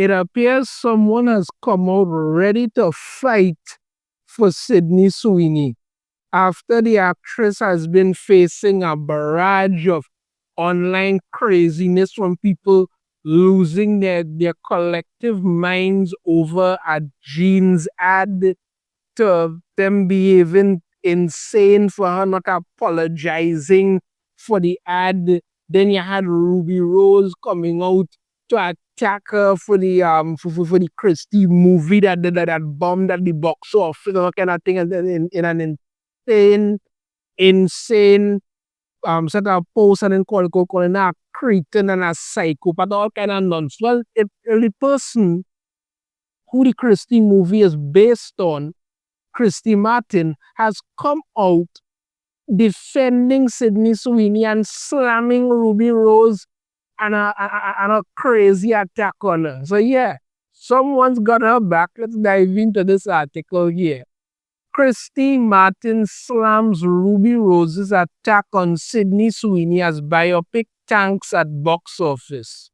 It appears someone has come out ready to fight for Sydney Sweeney after the actress has been facing a barrage of online craziness from people losing their collective minds over a jeans ad, to them behaving insane for her not apologizing for the ad. Then you had Ruby Rose coming out to attack her for the for the Christie movie that bombed at the box office, all kind of thing, and then in an insane set of posts and then calling her a cretin and a psychopath, all kind of nonsense. Well, the person who the Christie movie is based on, Christy Martin, has come out defending Sydney Sweeney and slamming Ruby Rose and a crazy attack on her. So yeah, someone's got her back. Let's dive into this article here. Christy Martin slams Ruby Rose's attack on Sydney Sweeney as biopic tanks at box office.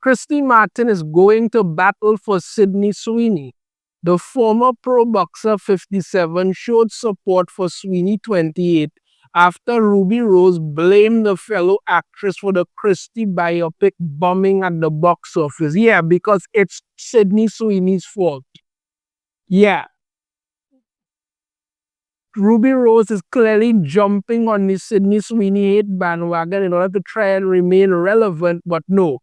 Christy Martin is going to battle for Sydney Sweeney. The former pro boxer 57 showed support for Sweeney 28 after Ruby Rose blamed the fellow actress for the Christie biopic bombing at the box office. Yeah, because it's Sydney Sweeney's fault. Yeah. Ruby Rose is clearly jumping on the Sydney Sweeney hate bandwagon in order to try and remain relevant, but no.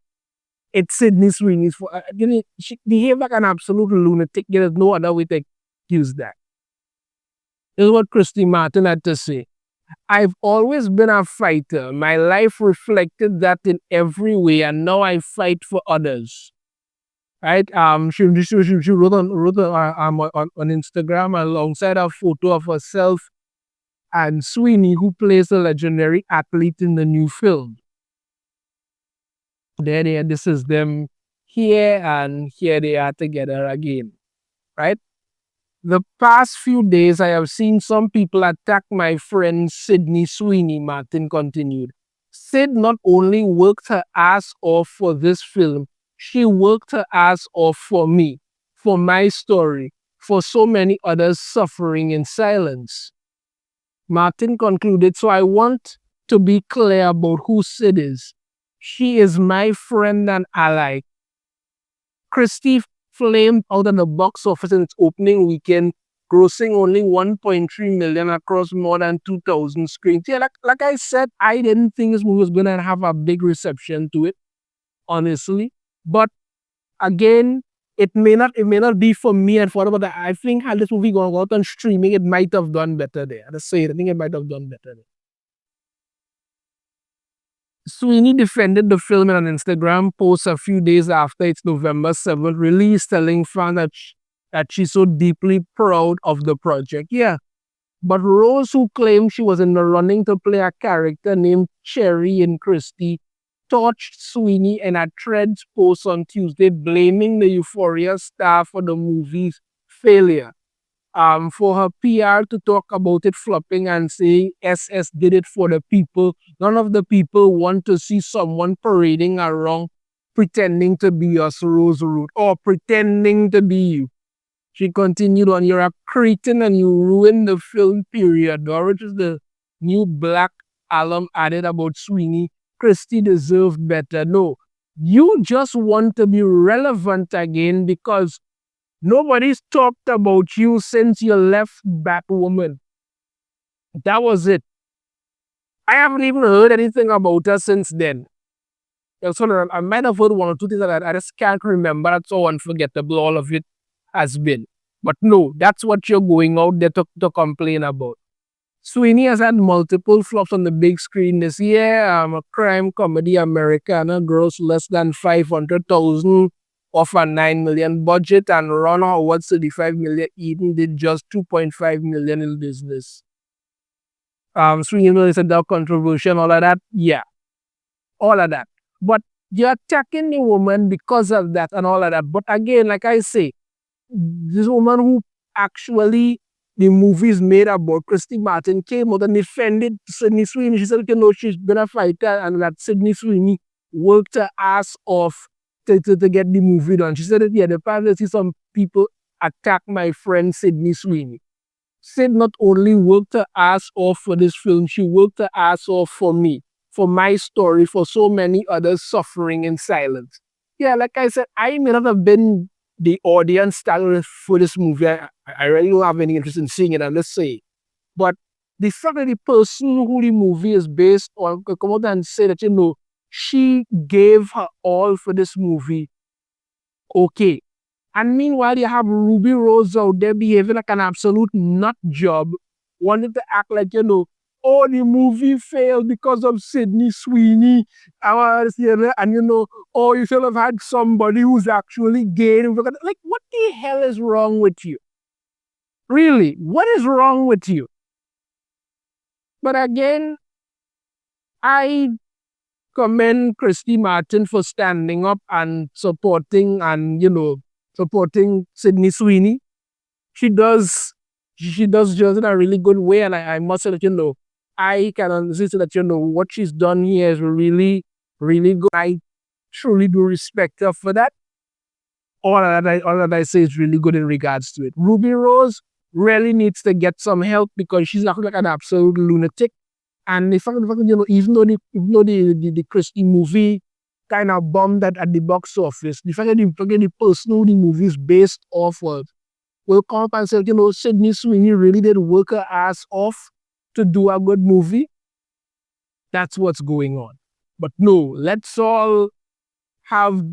It's Sydney Sweeney's fault. She behaved like an absolute lunatic. There's no other way to use that. This is what Christy Martin had to say. I've always been a fighter. My life reflected that in every way, and now I fight for others. Right? She wrote on Instagram alongside a photo of herself and Sweeney, who plays the legendary athlete in the new film. There, this is them here, and here they are together again, right? The past few days, I have seen some people attack my friend Sydney Sweeney, Martin continued. Sid not only worked her ass off for this film, she worked her ass off for me, for my story, for so many others suffering in silence. Martin concluded, so I want to be clear about who Sid is. She is my friend and ally. Christie flamed out of the box office in its opening weekend, grossing only 1.3 million across more than 2,000 screens. Yeah, like I said, I didn't think this movie was going to have a big reception to it, honestly. But again, it may not be for me and for other, but I think had this movie gone out on streaming, it might have done better there. I think it might have done better there. Sweeney defended the film in an Instagram post a few days after its November 7th release, telling fans that she's so deeply proud of the project. Yeah. But Rose, who claimed she was in the running to play a character named Cherry in Christie, torched Sweeney in a Threads post on Tuesday, blaming the Euphoria star for the movie's failure. For her PR to talk about it flopping and saying SS did it for the people. None of the people want to see someone parading around pretending to be us, Rose Root, or pretending to be you. She continued on, you're a cretin and you ruined the film, period. Which is the new Black alum added about Sweeney. Christie deserved better. No, you just want to be relevant again because nobody's talked about you since you left Batwoman. That was it. I haven't even heard anything about her since then. So I might have heard one or two things that I just can't remember. That's how unforgettable all of it has been. But no, that's what you're going out there to complain about. Sweeney has had multiple flops on the big screen this year. A crime comedy Americana grossed less than 500,000 off a 9 million budget, and Ron Howard's 35 million Eden did just 2.5 million in business. Sweeney said that controversial, all of that. Yeah, all of that. But you're attacking the woman because of that and all of that. But again, like I say, this woman who actually the movies made about Christy Martin came out and defended Sydney Sweeney. She said, she's been a fighter and that Sydney Sweeney worked her ass off to get the movie done. She said that, yeah, the past, I see some people attack my friend Sydney Sweeney. Sid not only worked her ass off for this film, she worked her ass off for me, for my story, for so many others suffering in silence. Yeah, like I said, I may not have been the audience star for this movie. I really don't have any interest in seeing it, and let's say. But the fact that the person who the movie is based on could come out and say that, she gave her all for this movie, okay. And meanwhile, you have Ruby Rose out there behaving like an absolute nut job, wanting to act like, oh, the movie failed because of Sydney Sweeney. And, oh, you should have had somebody who's actually gay. Like, what the hell is wrong with you? Really, what is wrong with you? But again, I commend Christy Martin for standing up and supporting supporting Sydney Sweeney. She does just in a really good way, and I must say that, I can honestly say that, what she's done here is really, really good. I truly do respect her for that. All that I say is really good in regards to it. Ruby Rose really needs to get some help because she's acting like an absolute lunatic. And the fact that, even though the Christy movie kind of bombed at the box office, the fact that the person who the movie is based off of will come up and say, Sydney Sweeney really did work her ass off to do a good movie. That's what's going on. But no, let's all have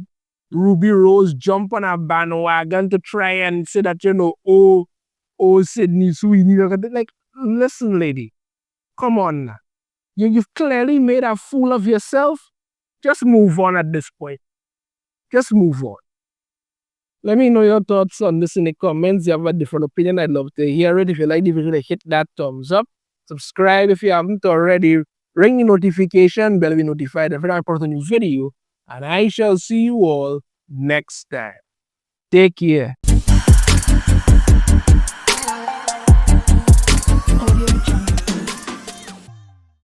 Ruby Rose jump on a bandwagon to try and say that, oh, Sydney Sweeney. Like, listen, lady, come on now. You've clearly made a fool of yourself. Just move on at this point. Just move on. Let me know your thoughts on this in the comments. If you have a different opinion, I'd love to hear it. If you like the video, hit that thumbs up. Subscribe if you haven't already. Ring the notification bell to be notified every time I post a new video. And I shall see you all next time. Take care.